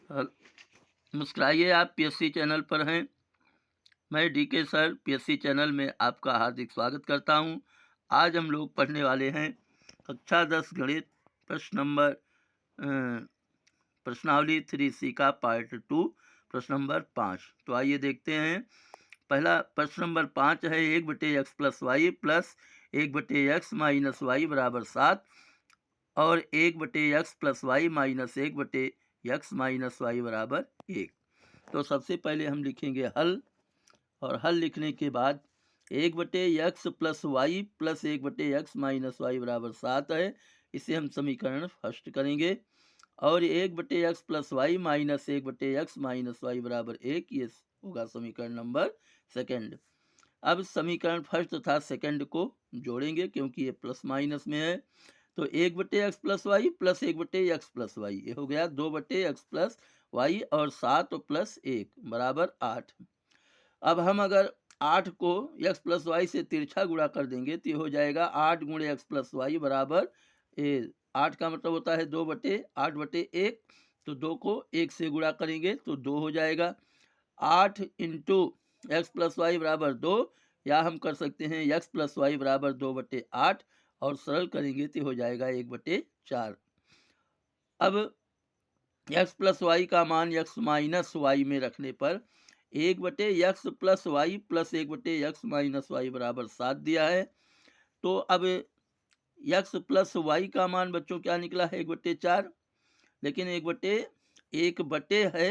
हल- मुस्कुराइए, आप PSC channel पर हैं। मैं डीके सर पीएससी चैनल में आपका हार्दिक स्वागत करता हूं। आज हम लोग पढ़ने वाले हैं कक्षा 10 गणित प्रश्न नंबर प्रश्नावली 3C का पार्ट 2 प्रश्न नंबर 5। तो आइए देखते हैं। पहला प्रश्न नंबर 5 है 1/x plus y plus 1/x minus y बराबर 7 और 1/x plus y minus 1/x minus y बराबर 1। तो सबसे पहले हम लिखेंगे हल, और हल लिखने के बाद 1/x plus y plus 1/x minus y बराबर 7 है। इसे हम समीकरण फर्स्ट करेंगे। और 1/x plus y minus 1/x minus y बराबर 1, ये होगा समीकरण नंबर सेकंड। अब समीकरण फर्स्ट तथा सेकंड को जोड़ेंगे क्योंकि ये प्लस माइनस में है। तो 1/x plus y plus 1/x plus y, ये हो गया 2/x प्लस वाई और 7 प्लस 1 बराबर 8। अब हम अगर 8 को x प्लस वाई से तिरछा गुणा कर देंगे तो ये हो जाएगा 8 गुणे x प्लस वाई बराबर 8 का मतलब होता है 2/8/1। तो 2 को 1 से गुणा करेंगे तो 2 हो जाएगा। 8 इंटू एक्स प्लस वाई बराबर 2, या हम कर सकते हैं x प्लस वाई बराबर 2/8 और सरल करेंगे तो हो जाएगा 1/4। अब x प्लस वाई का मान x माइनस वाई में रखने पर 1/x plus y plus 1/x minus y बराबर 7 दिया है। तो अब x प्लस वाई का मान बच्चों क्या निकला है 1/4, लेकिन 1/1 है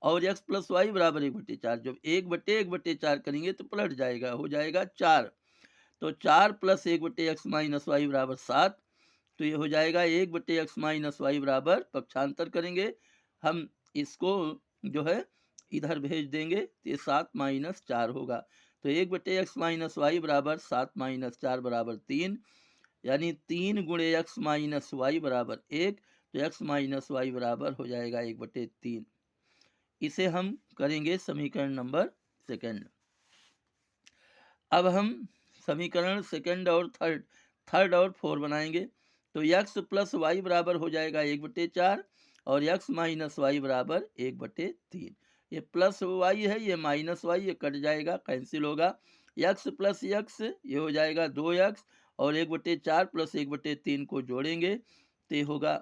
और x प्लस वाई बराबर 1/4। जब 1/1/4 करेंगे तो पलट जाएगा, हो जाएगा 4। तो 4 प्लस 1/x माइनस वाई बराबर 7। तो ये हो जाएगा 1/x माइनस वाई बराबर, पक्षांतर करेंगे हम इसको जो है इधर भेज देंगे तो ये 7 माइनस 4 होगा। तो 1/x माइनस वाई बराबर 7 माइनस 4 बराबर 3, यानी 3 गुणे x माइनस वाई बराबर 1। तो x माइनस वाई बराबर हो जाएगा 1/3। इसे हम करेंगे समीकरण नंबर सेकंड। अब हम समीकरण सेकंड और थर्ड और 4 बनाएंगे। तो x प्लस वाई बराबर हो जाएगा 1/4 और x माइनस वाई बराबर 1/3। ये प्लस वाई है, ये माइनस वाई, ये कट जाएगा, कैंसिल होगा। x प्लस x ये हो जाएगा 2x और 1/4 प्लस 1/3 को जोड़ेंगे तो ये होगा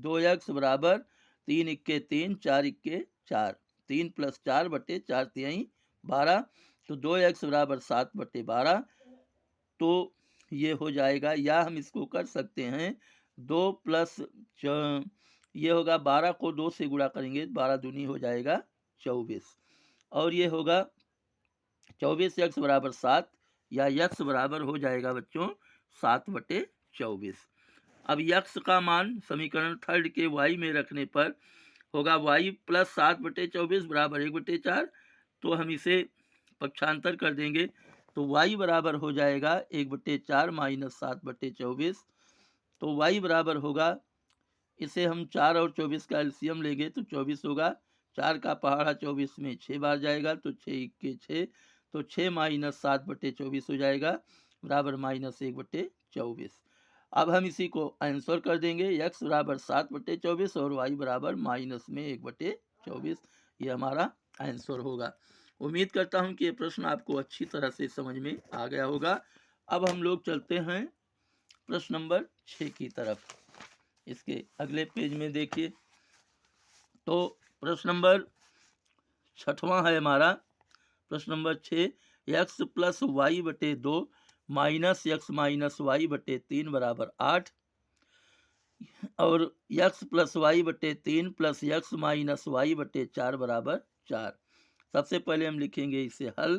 2x बराबर 3 इक्के 3 4 इक्के 4, 3 प्लस 4/4 3 12। तो 2x बराबर 7/12। तो ये हो जाएगा, या हम इसको कर सकते हैं 2 प्लस ये होगा 12 को 2 से गुणा करेंगे 12 दूनी हो जाएगा 24, और ये होगा 24x बराबर 7, या x बराबर हो जाएगा बच्चों 7/24। अब x का मान समीकरण थर्ड के y में रखने पर होगा y प्लस 7/24 बराबर 1/4। तो हम इसे पक्षांतर कर देंगे तो y बराबर हो जाएगा 1/4 माइनस 7/24। तो y बराबर होगा, इसे हम 4 और 24 का एलसीएम लेंगे तो 24 होगा। 4 का पहाड़ा 24 में 6 बार जाएगा तो 6 इक्के 6, तो 6 माइनस 7/24 हो जाएगा बराबर माइनस 1/24। अब हम इसी को आंसर कर देंगे, x बराबर 7/24 और y बराबर माइनस में 1/24। ये हमारा आंसर होगा। उम्मीद करता हूं कि ये प्रश्न आपको अच्छी तरह से समझ में आ गया होगा। अब हम लोग चलते हैं प्रश्न नंबर 6 की तरफ। इसके अगले पेज में देखिए, तो प्रश्न नंबर 6वां है हमारा। प्रश्न नंबर 6, x प्लस वाई बटे 2 माइनस x माइनस वाई बटे 3 बराबर 8 और x प्लस वाई बटे 3 प्लस x माइनस वाई बटे 4 बराबर 4। सबसे पहले हम लिखेंगे इसे हल।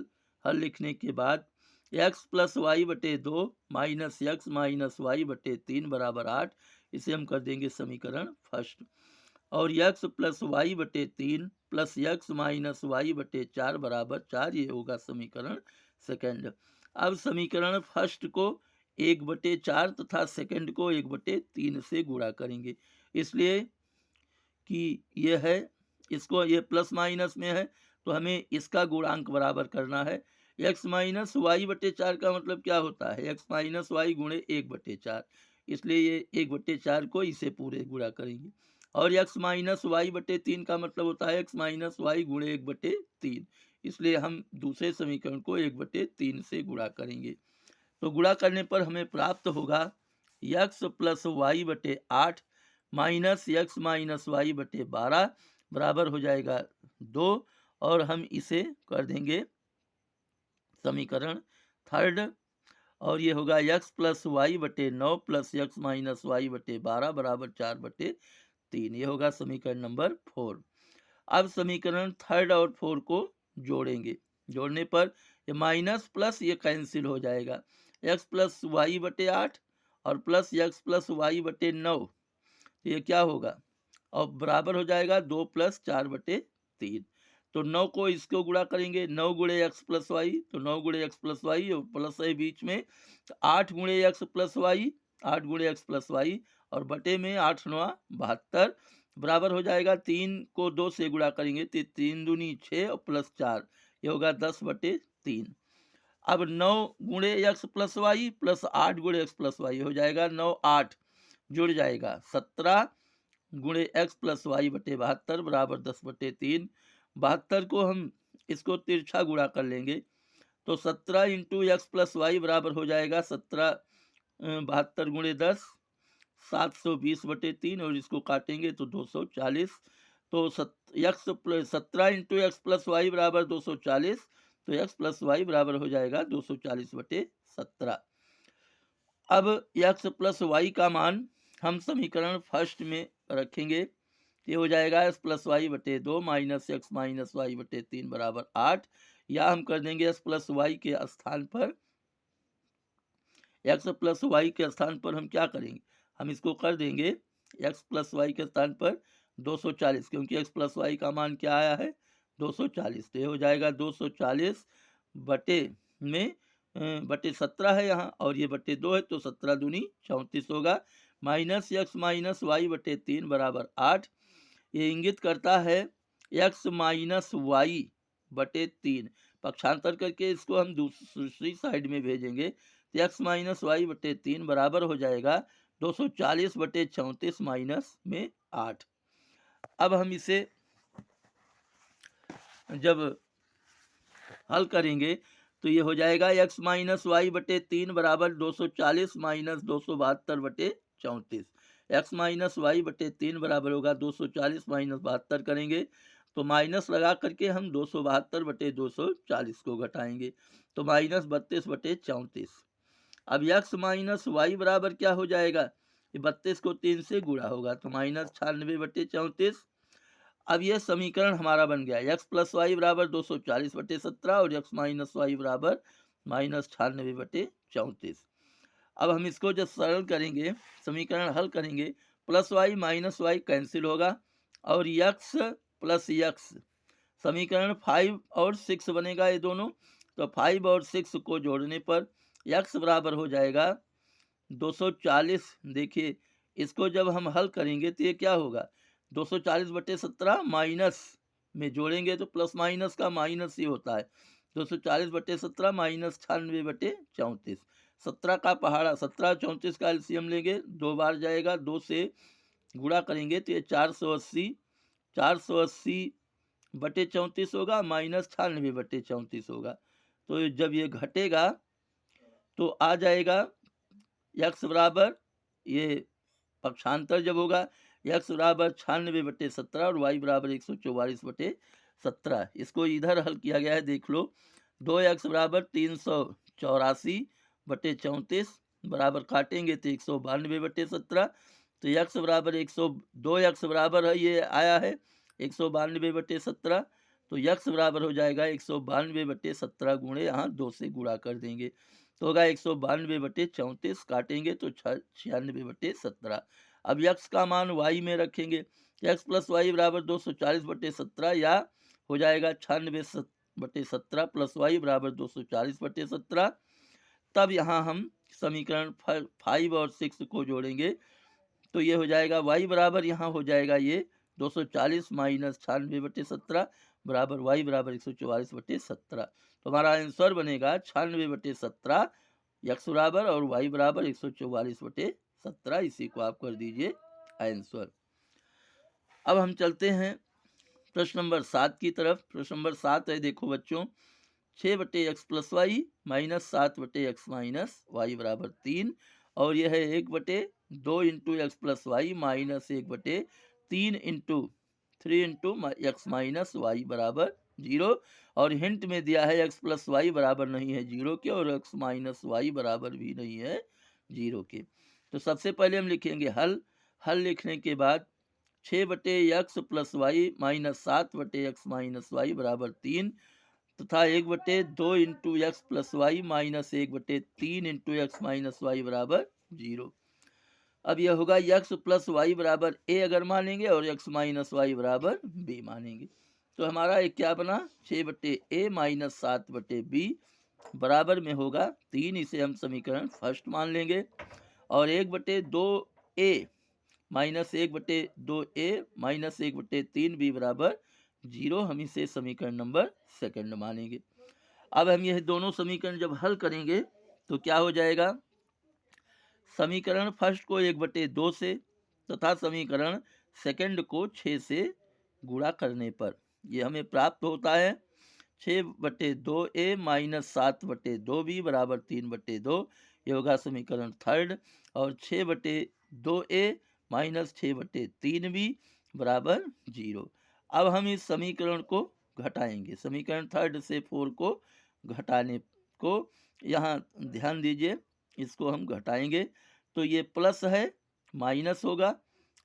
हल लिखने के बाद x प्लस वाई बटे 2 माइनस x माइनस वाई बटे 3 बराबर 8, इसे हम कर देंगे समीकरण फर्स्ट। और x प्लस वाई बटे 3 प्लस x माइनस वाई बटे 4 बराबर 4, ये होगा समीकरण सेकंड। अब समीकरण फर्स्ट को 1/4 तथा सेकंड को 1/3 से गुणा करेंगे, इसलिए कि ये है, इसको ये प्लस माइनस में है तो हमें इसका गुणांक बराबर करना है। x माइनस वाई बटे 4 का मतलब क्या होता है, x माइनस वाई गुणे 1/4, इसलिए ये 1/4 को इसे पूरे गुणा करेंगे। और x माइनस वाई बटे 3 का मतलब होता है x माइनस वाई गुणे 1/3, इसलिए हम दूसरे समीकरण को 1/3 से गुणा करेंगे। तो गुणा करने पर हमें प्राप्त होगा x प्लस वाई बटे 8 माइनस x माइनस वाई बटे 12 बराबर हो जाएगा 2, और हम इसे कर देंगे समीकरण थर्ड, और ये होगा x प्लस वाई बटे 9 प्लस x माइनस वाई बटे 12 बराबर 4/3, ये होगा समीकरण नंबर 4। अब समीकरण थर्ड और 4 को जोड़ेंगे, जोड़ने पर ये माइनस प्लस ये कैंसिल हो जाएगा, x प्लस वाई बटे 8 और प्लस x प्लस वाई बटे 9, तो ये क्या होगा और बराबर हो जाएगा 2 प्लस 4/3। तो 9 को इसको गुणा करेंगे, 9 गुणे एक्स प्लस वाई, तो 9 गुणे एक्स प्लस वाई और प्लस है बीच में, तो 8 गुणे एक्स प्लस वाई, 8 गुणे एक्स प्लस वाई और बटे में 8 9 72 बराबर हो जाएगा 3 को 2 से गुणा करेंगे तो 3 दूनी 6 और प्लस 4, ये होगा 10/3। अब 9 गुणे एक्स प्लस वाई प्लस 8 गुणे एक्स प्लस वाई हो जाएगा 9 8 जुड़ जाएगा 17 गुणे एक्स प्लस वाई बटे 72 बराबर 10/3। 72 को हम इसको तिरछा गुणा कर लेंगे, तो 17 इंटू एक्स प्लस वाई बराबर हो जाएगा 17 72 गुणे 10 720/3, और इसको काटेंगे तो 240। तो x plus 17 into x plus y बराबर 240, तो एक्स प्लस वाई बराबर हो जाएगा 240/17। अब एक्स प्लस वाई का मान हम समीकरण फर्स्ट में रखेंगे, ये हो जाएगा एस प्लस वाई बटे 2 माइनस एक्स माइनस वाई बटे 3 बराबर 8, या हम कर देंगे एस प्लस वाई के स्थान पर, एक्स प्लस वाई के स्थान पर हम क्या करेंगे, हम इसको कर देंगे एक्स प्लस वाई के स्थान पर 240, क्योंकि एक्स प्लस वाई का मान क्या आया है 240, तो ये हो जाएगा 240 बटे में बटे 17 है यहाँ, और ये बटे 2 है, तो 17 दूनी 34 होगा, माइनस एक्स माइनस वाई बटे 3 बराबर 8। ये इंगित करता है एक्स माइनस वाई बटे 3, पक्षांतर करके इसको हम दूसरी साइड में भेजेंगे, तो एक्स माइनस वाई बटे 3 बराबर हो जाएगा 240/34 माइनस में 8। अब हम इसे जब हल करेंगे तो ये हो जाएगा एक्स माइनस वाई बटे 3 बराबर 240 माइनस 272/34, एक्स माइनस वाई बटे 3 बराबर होगा 240 माइनस 72 करेंगे, तो माइनस लगा करके हम 272/240 को घटाएंगे, तो माइनस 32/34। अब एक्स माइनस वाई बराबर क्या हो जाएगा, ये 32 को 3 से गुणा होगा, तो माइनस 96/34। अब ये समीकरण हमारा बन गया, एक्स प्लस वाई बराबर 240/17 और एक्स माइनस वाई बराबर माइनस 96/34। अब हम इसको जब सरल करेंगे, समीकरण हल करेंगे, plus y minus y cancel होगा, और एक्स प्लस एक्स, समीकरण 5 और 6 बनेगा ये दोनों, तो 5 और 6 को जोड़ने पर एक्स बराबर हो जाएगा 240। देखिए इसको जब हम हल करेंगे तो ये क्या होगा 240/17 माइनस में जोड़ेंगे तो प्लस माइनस का माइनस ही होता है, 240/17 माइनस 96/34, 17 का पहाड़ा 17 34 का एलसीएम लेंगे, 2 बार जाएगा, 2 से गुणा करेंगे तो ये 480/34 होगा माइनस 96/34 होगा, तो जब ये घटेगा तो आ जाएगा एक्स बराबर, ये पक्षांतर जब होगा एक्स बराबर 96/17 और वाई बराबर 144/17, इसको इधर हल किया गया है, देख लो, 2x बराबर 384/34 बराबर काटेंगे तो 192/17, तो x बराबर 2x बराबर है, ये आया है 192/17, तो x बराबर हो जाएगा 192/17 गुणे यहाँ 2 से गुणा कर देंगे, तो होगा 192/34, काटेंगे तो 96/17। अब x का मान y में रखेंगे, x प्लस वाई बराबर 240/17, या हो जाएगा 96/17 प्लस वाई बराबर 240/17। तब यहाँ हम समीकरण 5 और 6 को जोड़ेंगे, तो ये हो जाएगा y बराबर, यहाँ हो जाएगा ये 240 माइनस 96/17 बराबर y बराबर 144/17, तो हमारा आंसर बनेगा 96/17 x बराबर और y बराबर 144/17, इसी को आप कर दीजिए आंसर। अब हम चलते हैं प्रश्न नंबर 7 की तरफ। प्रश्न नंबर 7 है, देखो बच्चों, 6/x+y माइनस 7/x-y बराबर 3, और यह है 1/2 into x plus y minus 1/3 into 3 into x minus y बराबर 0। और हिंट में दिया है एक्स प्लस वाई बराबर नहीं है 0 के, और एक्स माइनस वाई बराबर भी नहीं है 0 के। तो सबसे पहले हम लिखेंगे हल। हल लिखने के बाद 6/x+y माइनस 7/x-y बराबर 3 तथा 1/2 into x plus y minus 1/3 into x minus y बराबर 0। अब यह होगा एक्स प्लस वाई बराबर ए अगर मानेंगे, और एक्स माइनस वाई बराबर बी मानेंगे। तो हमारा एक क्या बना, 6/a माइनस 7/b बराबर में होगा 3, इसे हम समीकरण फर्स्ट मान लेंगे। और 1/2a minus 1/2a minus 1/3b बराबर 0, हम इसे समीकरण नंबर सेकंड मानेंगे। अब हम यह दोनों समीकरण जब हल करेंगे तो क्या हो जाएगा, समीकरण फर्स्ट को 1/2 से तथा समीकरण सेकंड को 6 से गुणा करने पर ये हमें प्राप्त होता है 6/2a माइनस 7/2b बराबर 3/2, ये होगा समीकरण थर्ड। और 6/2a माइनस 6/3b बराबर 0। अब हम इस समीकरण को घटाएंगे, समीकरण थर्ड से 4 को घटाने को, यहाँ ध्यान दीजिए, इसको हम घटाएंगे तो ये प्लस है माइनस होगा,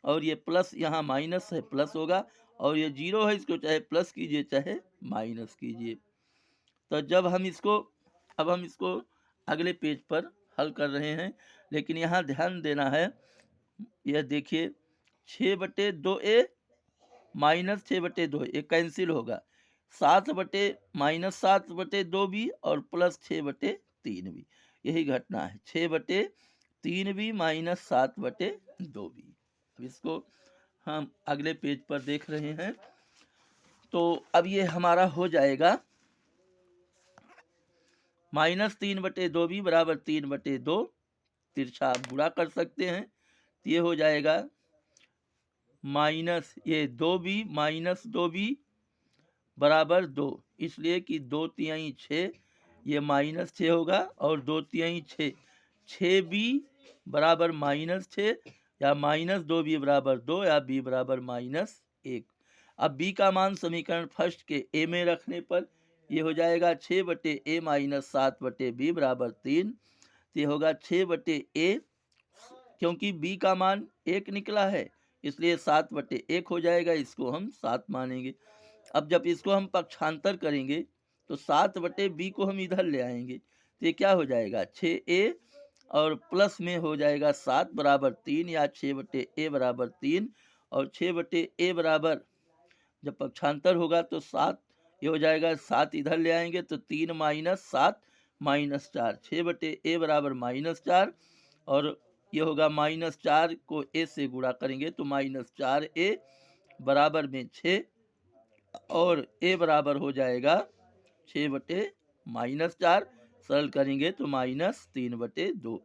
और ये प्लस यहाँ माइनस है प्लस होगा, और ये 0 है, इसको चाहे प्लस कीजिए चाहे माइनस कीजिए। तो जब हम इसको, अब हम इसको अगले पेज पर हल कर रहे हैं, लेकिन यहाँ ध्यान देना है, यह देखिए 6/2a माइनस 6/2 ये कैंसिल होगा, 7/-7/2b और प्लस 6/3b, यही घटना है 6/3b माइनस 7/2b। अब इसको हम अगले पेज पर देख रहे हैं। तो अब ये हमारा हो जाएगा माइनस 3/2b बराबर 3/2, तिरछा आप गुणा कर सकते हैं, तो ये हो जाएगा माइनस ये 2b माइनस 2b बराबर 2, इसलिए कि 2/3 6, ये माइनस 6 होगा, और 2/3 6, 6b बराबर माइनस 6, या माइनस 2b बराबर 2, या b बराबर माइनस 1। अब b का मान समीकरण फर्स्ट के a में रखने पर ये हो जाएगा 6/a माइनस 7/b बराबर 3, तो ये होगा 6/a, क्योंकि b का मान 1 निकला है इसलिए 7/1 हो जाएगा, इसको हम 7 मानेंगे। अब जब इसको हम पक्षांतर करेंगे तो 7/b को हम इधर ले आएंगे, तो ये क्या हो जाएगा 6a, और प्लस में हो जाएगा 7 बराबर 3, या 6/a बराबर 3, और 6/a बराबर जब पक्षांतर होगा तो 7, ये हो जाएगा 7 इधर ले आएंगे तो 3 माइनस 7 माइनस 4, 6/a बराबर -4, और ये होगा -4 को a से गुणा करेंगे तो -4a बराबर में 6, और a बराबर हो जाएगा 6/-4, सरल करेंगे तो -3/2।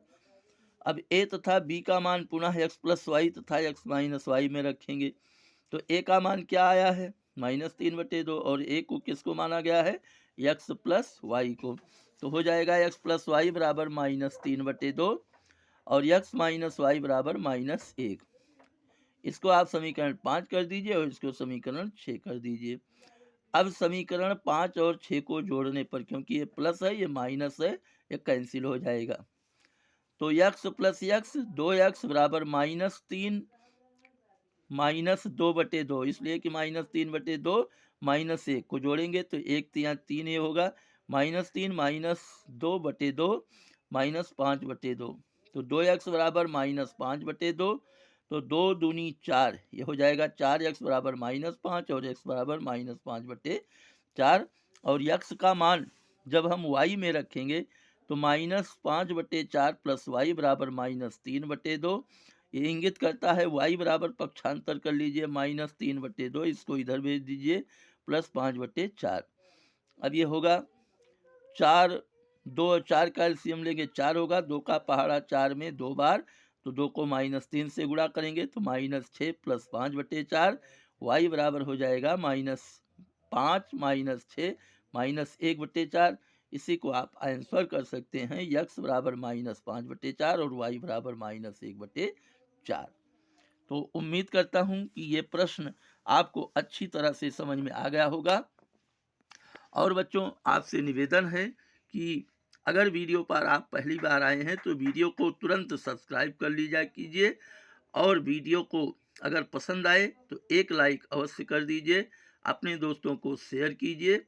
अब a तथा b का मान पुनः x प्लस वाई तथा x माइनस वाई में रखेंगे, तो a का मान क्या आया है -3/2, और a को किसको माना गया है x प्लस वाई को, तो हो जाएगा x प्लस वाई बराबर -3/2, और x माइनस वाई बराबर -1। इसको आप समीकरण 5 कर दीजिए, और इसको समीकरण 6 कर दीजिए। अब समीकरण 5 और 6 को जोड़ने पर, क्योंकि ये प्लस है ये माइनस है, ये कैंसिल हो जाएगा, तो x प्लस x 2x बराबर -3 माइनस 2/2, इसलिए कि -3/2 -1 को जोड़ेंगे तो 1/3 ये होगा, -3 माइनस 2/2 -5/2, तो 2x बराबर -5/2, तो 2 दूनी 4, ये हो जाएगा 4x बराबर -5, और x बराबर -5/4। और x का मान जब हम y में रखेंगे तो -5/4 प्लस y बराबर -3/2, ये इंगित करता है y बराबर पक्षांतर कर लीजिए -3/2, इसको इधर भेज दीजिए +5/4। अब ये होगा 4, 2 और 4 का एलसीएम लेंगे 4 होगा, 2 का पहाड़ा 4 में 2 बार, तो 2 को -3 से गुणा करेंगे तो -6 + 5/4, y बराबर हो जाएगा -5 -6 -1/4। इसी को आप आंसर कर सकते हैं, x बराबर -5/4 और y बराबर -1/4। तो उम्मीद करता हूँ कि ये प्रश्न आपको अच्छी तरह से समझ में आ गया होगा। और बच्चों, आपसे निवेदन है कि अगर वीडियो पर आप पहली बार आए हैं तो वीडियो को तुरंत सब्सक्राइब कर लीजिए कीजिए, और वीडियो को अगर पसंद आए तो एक लाइक अवश्य कर दीजिए, अपने दोस्तों को शेयर कीजिए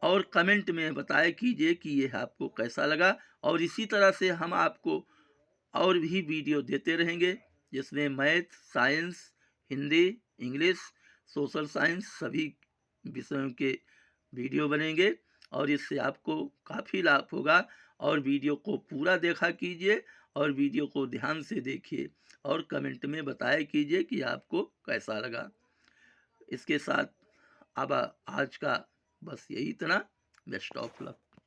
और कमेंट में बताया कीजिए कि यह आपको कैसा लगा। और इसी तरह से हम आपको और भी वीडियो देते रहेंगे, जिसमें math, science, Hindi, English, social science सभी विषयों के वीडियो बनेंगे, और इससे आपको काफ़ी लाभ होगा। और वीडियो को पूरा देखा कीजिए और वीडियो को ध्यान से देखिए और कमेंट में बताया कीजिए कि आपको कैसा लगा। इसके साथ अब आज का बस यही इतना। Best of luck.